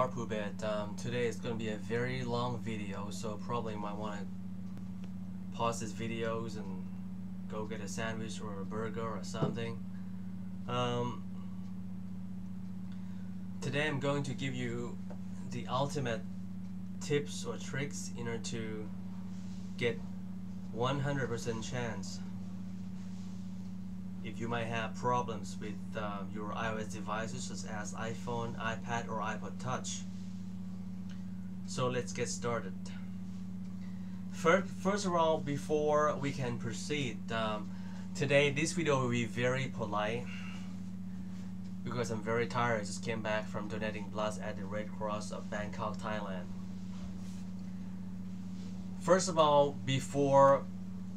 Pubate. Today is going to be a very long video, so probably might want to pause this videos and go get a sandwich or a burger or something. Today I'm going to give you the ultimate tips or tricks in order to get 100% chance if you might have problems with your iOS devices such as iPhone, iPad or iPod Touch. So let's get started. First of all, before we can proceed, today this video will be very polite because I'm very tired. I just came back from donating blood at the Red Cross of Bangkok, Thailand. First of all, before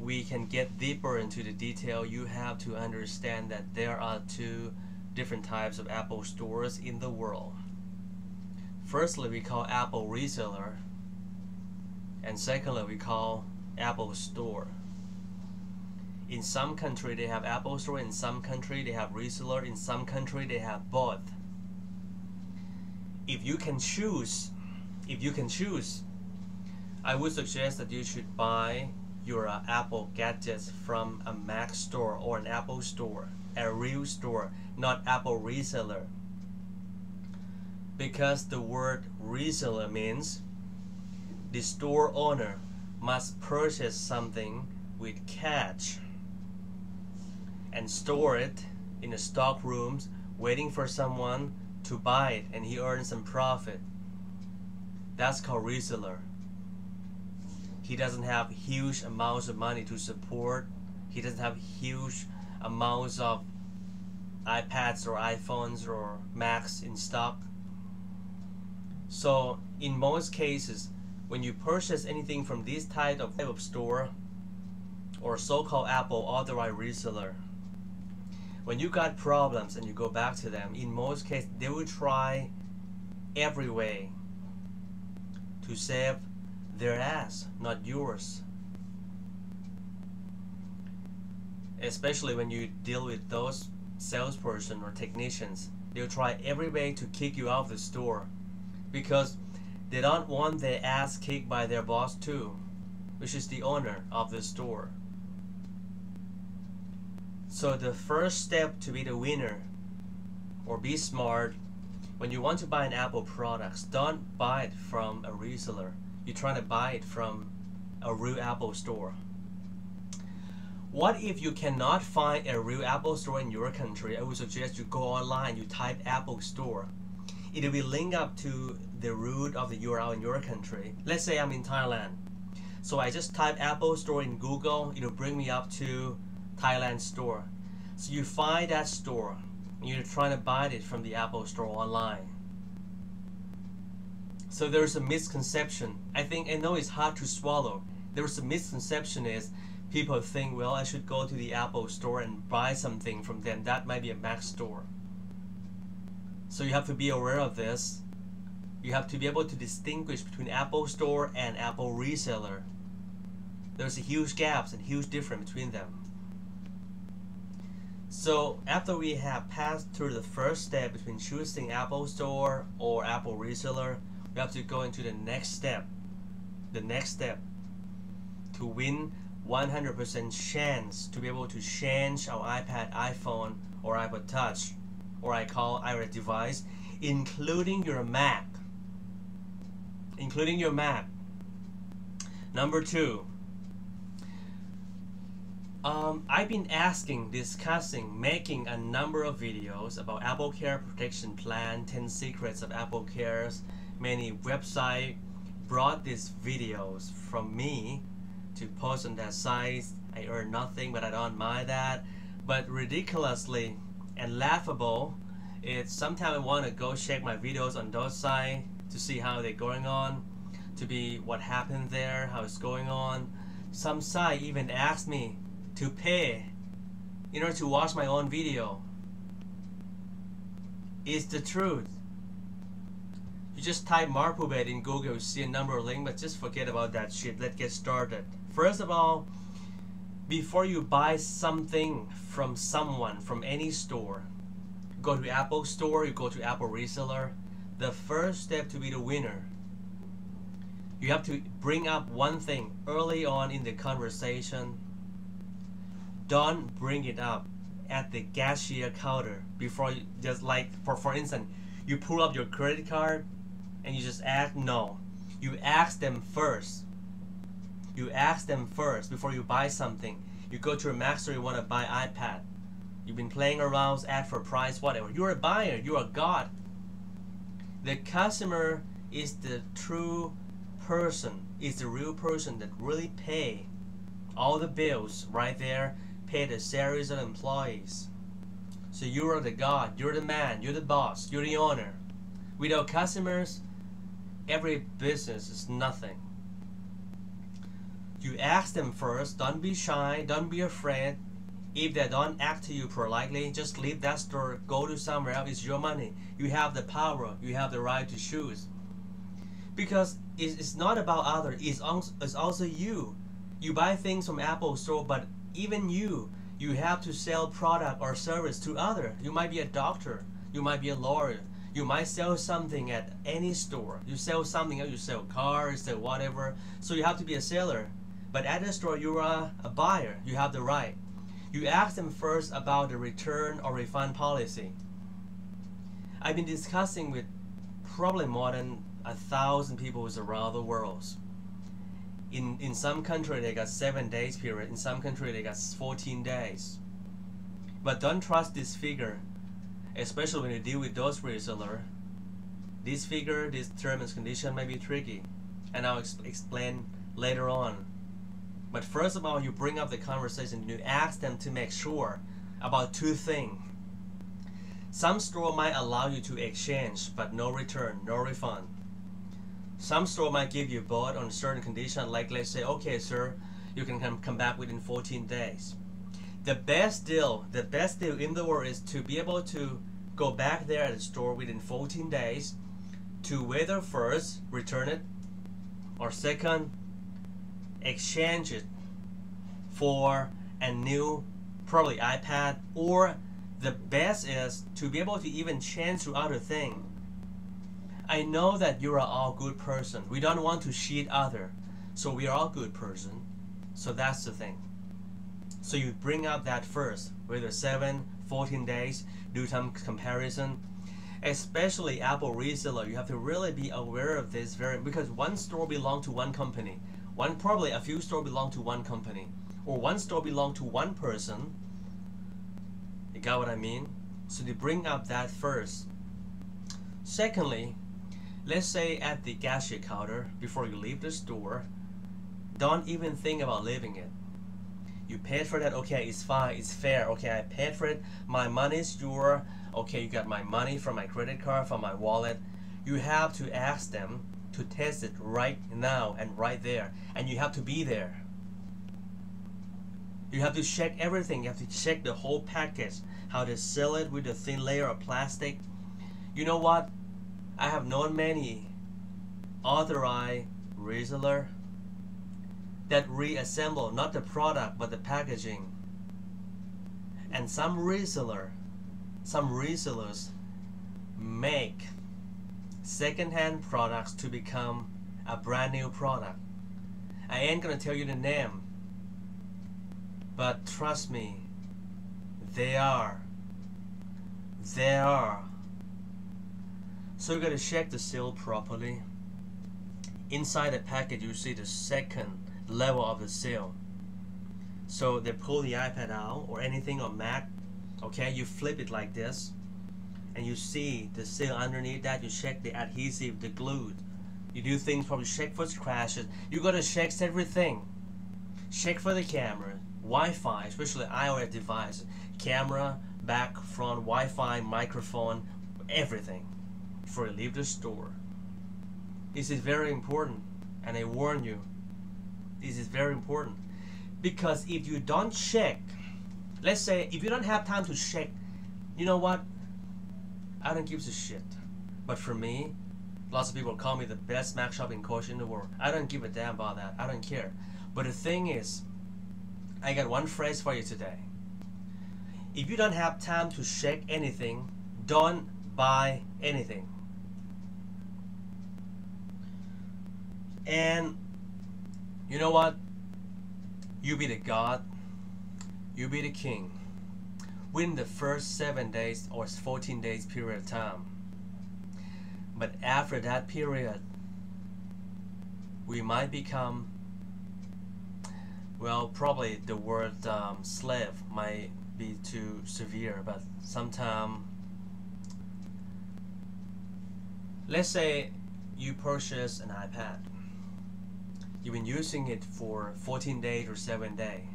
we can get deeper into the detail, you have to understand that there are two different types of Apple stores in the world. Firstly, we call Apple reseller, and secondly, we call Apple store. In some country they have Apple store, in some country they have reseller, in some country they have both. If you can choose, I would suggest that you should buy your Apple gadgets from a Mac store or an Apple store, a real store, not Apple reseller. Because the word reseller means the store owner must purchase something with cash and store it in the stock rooms waiting for someone to buy it, and he earns some profit. That's called reseller. He doesn't have huge amounts of money to support. He doesn't have huge amounts of iPads or iPhones or Macs in stock. So in most cases, when you purchase anything from this type of store or so-called Apple authorized reseller, when you got problems and you go back to them, in most cases they will try every way to save their ass, not yours. Especially when you deal with those salesperson or technicians, they'll try every way to kick you out of the store because they don't want their ass kicked by their boss too, which is the owner of the store. So the first step to be the winner or be smart, when you want to buy an Apple products, don't buy it from a reseller. You're trying to buy it from a real Apple store. What if you cannot find a real Apple store in your country? I would suggest you go online, you type Apple store. It will be linked up to the root of the URL in your country. Let's say I'm in Thailand. So I just type Apple store in Google, it will bring me up to Thailand store. So you find that store and you're trying to buy it from the Apple store online. So there's a misconception. I know it's hard to swallow. There's a misconception is people think, well, I should go to the Apple store and buy something from them. That might be a Mac store. So you have to be aware of this. You have to be able to distinguish between Apple store and Apple reseller. There's a huge gaps and huge difference between them. So after we have passed through the first step between choosing Apple store or Apple reseller, we have to go into the next step. The next step to win 100% chance to be able to change our iPad, iPhone, or iPod Touch, or I call iOS device, including your Mac. Including your Mac. Number two. I've been discussing, making a number of videos about Apple Care Protection Plan, 10 Secrets of Apple Cares. Many websites brought these videos from me to post on that site. I earn nothing, but I don't mind that. But ridiculously and laughable, it's sometimes I want to go check my videos on those sites to see how they're going on, to be what happened there, how it's going on. Some site even asked me to pay in order to watch my own video. It's the truth. You just type Pubate in Google, you see a number of links, but just forget about that shit. Let's get started. First of all, before you buy something from someone, from any store, go to Apple store, you go to Apple reseller, the first step to be the winner, you have to bring up one thing early on in the conversation. Don't bring it up at the cashier counter before you, just like for instance, you pull up your credit card and you just ask no. You ask them first. You ask them first before you buy something. You go to a Mac store, you want to buy iPad. You've been playing around, ask for price, whatever. You're a buyer, you're a god. The customer is the true person, is the real person that really pay all the bills right there, pay the salaries of employees. So you are the god, you're the man, you're the boss, you're the owner. Without customers, every business is nothing. You ask them first, don't be shy, don't be afraid. If they don't act to you politely, just leave that store, go to somewhere else. It's your money. You have the power, you have the right to choose. Because it's not about others, it's also you. You buy things from Apple store, but even you have to sell product or service to others. You might be a doctor, you might be a lawyer, you might sell something at any store. You sell something else, you sell cars, you sell whatever. So you have to be a seller. But at the store, you are a buyer, you have the right. You ask them first about the return or refund policy. I've been discussing with probably more than 1,000 people around the world. In some country they got 7 days period, in some country they got 14 days. But don't trust this figure, especially when you deal with those resellers. This figure, this term and condition may be tricky, and I'll explain later on. But first of all, you bring up the conversation, you ask them to make sure about two things. Some store might allow you to exchange, but no return, no refund. Some store might give you both on certain conditions, like let's say, okay sir, you can come back within 14 days. The best deal in the world is to be able to go back there at the store within 14 days to whether first return it or second exchange it for a new probably iPad, or the best is to be able to even change to other things. I know that you are all good person. We don't want to cheat other, so we are all good person. So that's the thing. So you bring up that first, whether 7, 14 days, do some comparison. Especially Apple reseller, you have to really be aware of this because one store belongs to one company. Probably a few stores belong to one company, or one store belong to one person. You got what I mean? So you bring up that first. Secondly, let's say at the cashier counter, before you leave the store, don't even think about leaving it. You paid for that, okay, it's fine, it's fair, okay, I paid for it, my money is yours, okay, you got my money from my credit card, from my wallet. You have to ask them to test it right now and right there, and you have to be there. You have to check everything. You have to check the whole package, how they sell it with a thin layer of plastic. You know what? I have known many authorized resellers that reassemble not the product but the packaging. And some resellers make second-hand products to become a brand new product. I ain't gonna tell you the name, but trust me, they are. So you gotta check the seal properly. Inside the package you see the second level of the seal. So they pull the iPad out or anything on Mac, okay, you flip it like this and you see the seal underneath that. You check the adhesive, the glue. You do things, probably check for scratches. You gotta check everything. Check for the camera, Wi-Fi, especially iOS device, camera, back, front, Wi-Fi, microphone, everything before you leave the store. This is very important, and I warn you, this is very important, because if you don't check, let's say if you don't have time to check, you know what, I don't give a shit. But for me, lots of people call me the best Mac shopping coach in the world. I don't give a damn about that. I don't care. But the thing is, I got one phrase for you today. If you don't have time to check anything, don't buy anything. And you know what? You be the God, you be the king within the first 7 days or 14 days period of time. But after that period, we might become, well, probably the word slave might be too severe, but sometime, let's say you purchase an iPad. You've been using it for 14 days or 7 days,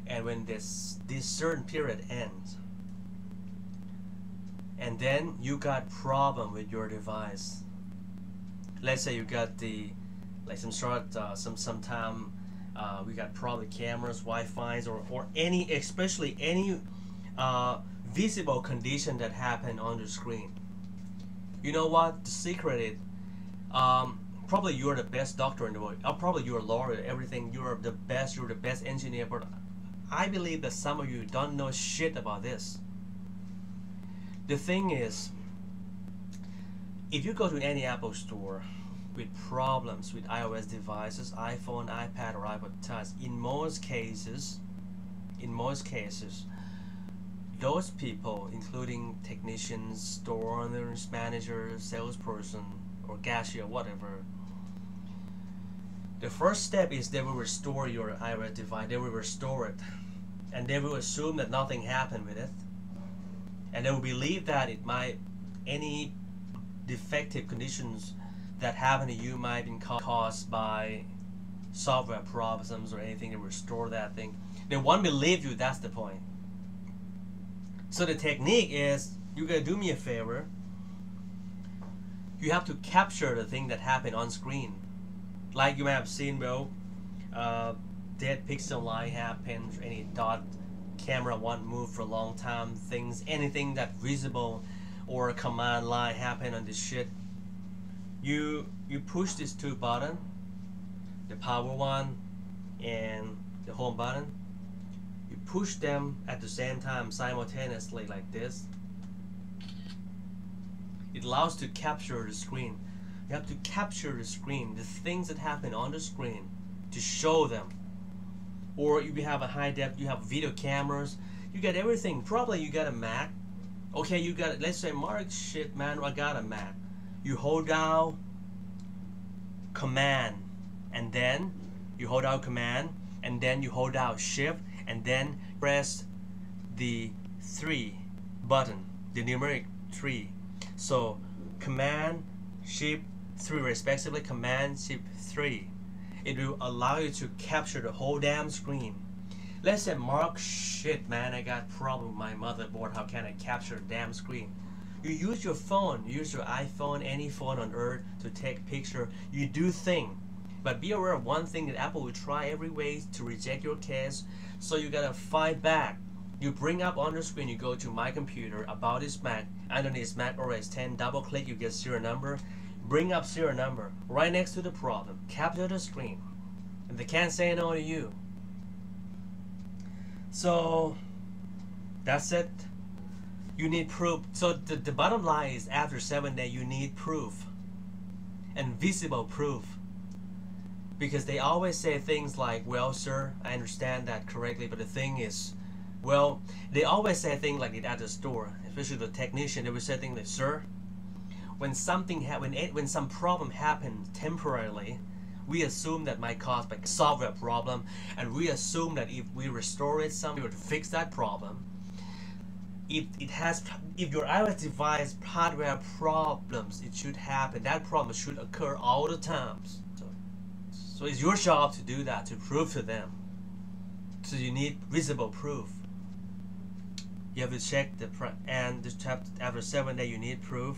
and when this certain period ends, and then you got problem with your device. Let's say you got the sometime we got probably cameras, Wi-Fi's, or any, especially any visible condition that happen on the screen. You know what? The secret is probably you're the best doctor in the world. Probably you're a lawyer, everything. You're the best engineer. But I believe that some of you don't know shit about this. The thing is, if you go to any Apple store with problems with iOS devices, iPhone, iPad, or iPod Touch, in most cases, those people, including technicians, store owners, managers, salesperson, or cashier, whatever, the first step is they will restore your iOS device. They will restore it, and they will assume that nothing happened with it, and they will believe that it might, any defective conditions that happen to you might have been caused by software problems or anything to restore that thing. They won't believe you. That's the point. So the technique is, you gotta do me a favor. You have to capture the thing that happened on screen. Like you may have seen, bro, dead pixel line happens, any dot camera won't move for a long time, things, anything that visible or a command line happen on this shit. You push these two buttons, the power one and the home button. You push them at the same time simultaneously like this. It allows to capture the screen. You have to capture the screen, the things that happen on the screen, to show them. Or if you have a high def, you have video cameras, you got everything. Probably you got a Mac. Okay, you got, let's say, Mark, shit man, I got a Mac. You hold down Command, and then you hold down Command, and then you hold down Shift, and then press the 3 button, the numeric 3. So Command, Shift, 3 respectively, Command, Shift, 3. It will allow you to capture the whole damn screen. Let's say, Mark, shit man, I got problem with my motherboard, how can I capture the damn screen? You use your phone, use your iPhone, any phone on earth to take picture. You do thing. But be aware of one thing, that Apple will try every way to reject your case, so you gotta fight back. You bring up on the screen, you go to My Computer, About This Mac, underneath Mac OS 10, double click, you get serial number. Bring up serial number, right next to the problem, capture the screen. And they can't say no to you. So, that's it. You need proof. So the bottom line is, after 7 days, you need proof. And visible proof. Because they always say things like, well sir, I understand that correctly, but the thing is, well, they always say things like it at the store, especially the technician. They will say things like, sir, when something when some problem happens temporarily, we assume that might cause by a software problem, and we assume that if we restore it somewhere to fix that problem, if your iOS device hardware problems, it should happen. That problem should occur all the times. So it's your job to do that, to prove to them. So you need visible proof. You have to check and after 7 days you need proof.